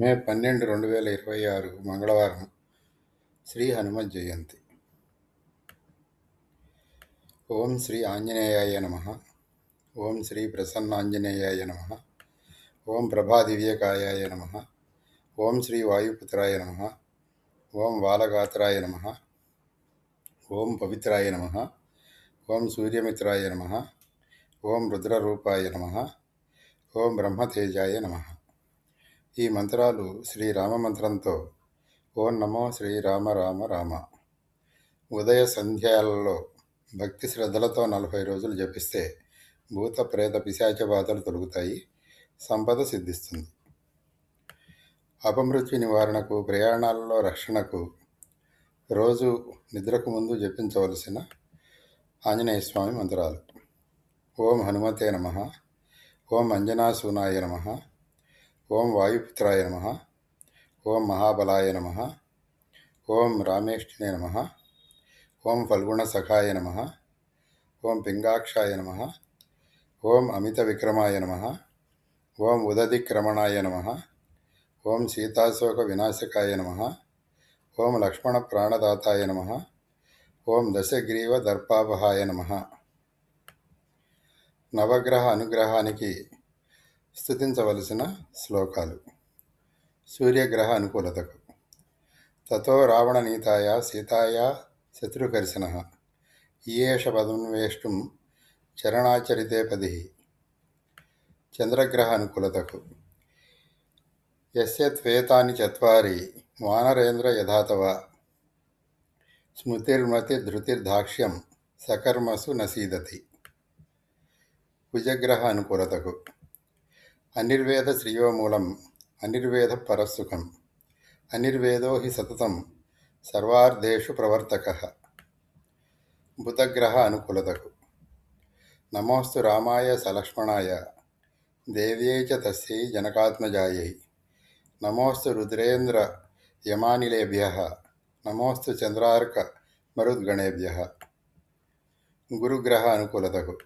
మే 12, 2026 మంగళవారం శ్రీ హనుమత్ జయంతి. ఓం శ్రీ ఆంజనేయాయ నమః. ఓం శ్రీ ప్రసన్నాంజనేయాయ నమః. ఓం ప్రభాదివ్యకాయాయ నమః. ఓం శ్రీ వాయుపుత్రాయ నమః. ఓం బాలగాత్రాయ నమః. ఓం పవిత్రాయ నమః. ఓం సూర్యమిత్రాయ నమః. ఓం రుద్రరూపాయ నమః. ఓం బ్రహ్మతేజాయ నమః. ఈ మంత్రాలు శ్రీరామ మంత్రంతో ఓం నమో శ్రీరామ రామ రామ ఉదయ సంధ్యాలలో భక్తి శ్రద్ధలతో 40 రోజులు జపిస్తే భూత ప్రేత పిశాచ బాధలు తొలగుతాయి, సంపద సిద్ధిస్తుంది. అపమృత్యు నివారణకు, ప్రయాణాలలో రక్షణకు రోజు నిద్రకు ముందు జపించవలసిన ఆంజనేయ స్వామి మంత్రాలు. ఓం హనుమతే నమః. ఓం అంజనాసూనాయ నమః. ఓం వాయుపుత్రాయ నమః. ఓం మహాబలాయ నమః. ఓం రామేష్ఠినే నమః. ఓం ఫల్గుణసఖాయ నమః. ఓం పింగాక్షాయ నమః. ఓం అమిత విక్రమాయ నమః. ఓం ఉదధిక్రమణాయ నమః. ఓం సీతాశోక వినాశకాయ నమః. ఓం లక్ష్మణ ప్రాణదాతాయ నమః. ఓం దశగ్రీవ దర్పాపహాయ నమః. నవగ్రహ అనుగ్రహానికి స్తుతించవలసిన శ్లోకాలు. సూర్యగ్రహ అనుకూలతకు తతో రావణనీతాయ సీతాయ శత్రుకర్షణ ఈయేష పదన్వేష్టం చరణాచరితే పది. చంద్రగ్రహ అనుకూలతకు యస్య త్వేతాని చత్వారి వానరేంద్ర యథాతవ స్మృతిర్మతి ధృతిర్దాక్ష్యం సకర్మసు నసీదతి. కుజగ్రహ అనుకూలతకు అనిర్వేద శ్రియోమూలం అనిర్వేద పరసుఖం అనిర్వేదో హి సతతం సర్వార్థేషు ప్రవర్తకః. బుధగ్రహ అనుకూలతకు నమోస్తు రామాయ సలక్ష్మణాయ దేవ్యై చ తస్యై జనకాత్మజాయై నమోస్తు రుద్రేంద్ర యమానిలేభ్యః నమోస్తు చంద్రార్క మరుద్గణేభ్యః. గురుగ్రహ అనుకూలతకు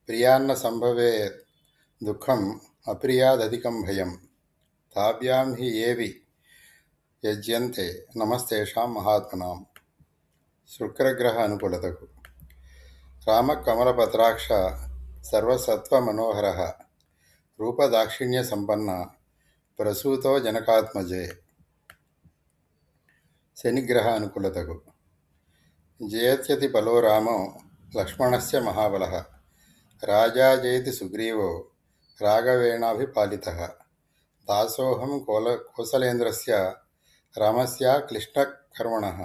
ప్రియాన్న సంభవే దుఃఖం అప్రియాదధికం భయం తాభ్యాం హి ఏవి యజ్యంతే నమస్తేషాం మహాత్మనాం. శుక్రగ్రహ అనుకూలతకు రామకమలపత్రాక్ష సర్వసత్వమనోహర రూపదాక్షిణ్య సంపన్న ప్రసూతో జనకాత్మజే. శనిగ్రహ అనుకూలతకు జయత్యతి బలో రామో లక్ష్మణస్య మహాబలః రాజా జయతి సుగ్రీవో రాఘవేణాభిపాలితః దాసోహం కోసలేంద్రస్య రామస్య క్లిష్టకర్మణః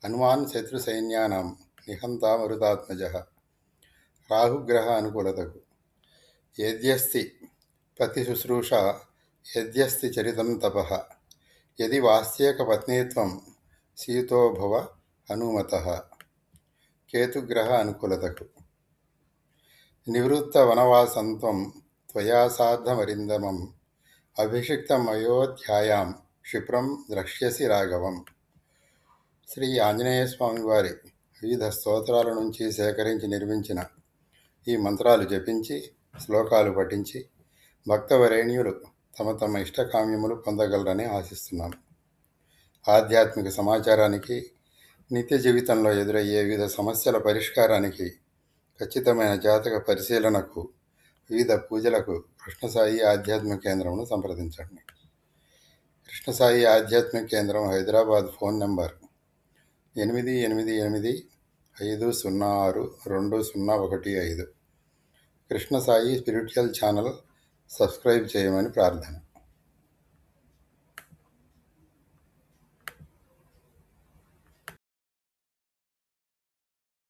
హనుమాన్ శత్రుసైన్యానాం నిహంతా మరుతాత్మజః. రాహుగ్రహ అనుకూలతకు యద్యస్తి పతి శుశ్రూష యద్యస్తి చరితం తపః యది వాస్యేక పత్నీత్వం సీతో భవ హనుమతః. కేతుగ్రహ అనుకూలతకు నివృత్త వనవాసంత్వం త్వయా సార్ధమరిందమం అభిషిక్తమయోధ్యాయాం క్షిప్రం ద్రక్ష్యసి రాఘవం. శ్రీ ఆంజనేయ స్వామి వారి వివిధ స్తోత్రాల నుంచి సేకరించి నిర్మించిన ఈ మంత్రాలు జపించి శ్లోకాలు పఠించి భక్తవరేణ్యులు తమ తమ ఇష్టకామ్యములు పొందగలరని ఆశిస్తున్నాం. ఆధ్యాత్మిక సమాచారానికి, నిత్య జీవితంలో ఎదురయ్యే వివిధ సమస్యల పరిష్కారానికి, ఖచ్చితమైన జాతక పరిశీలనకు, వివిధ పూజలకు కృష్ణసాయి ఆధ్యాత్మిక కేంద్రంను సంప్రదించండి. కృష్ణసాయి ఆధ్యాత్మిక కేంద్రం Hyderabad. Phone number 8885062015. Krishnasai spiritual channel subscribe చేయమని ప్రార్థన.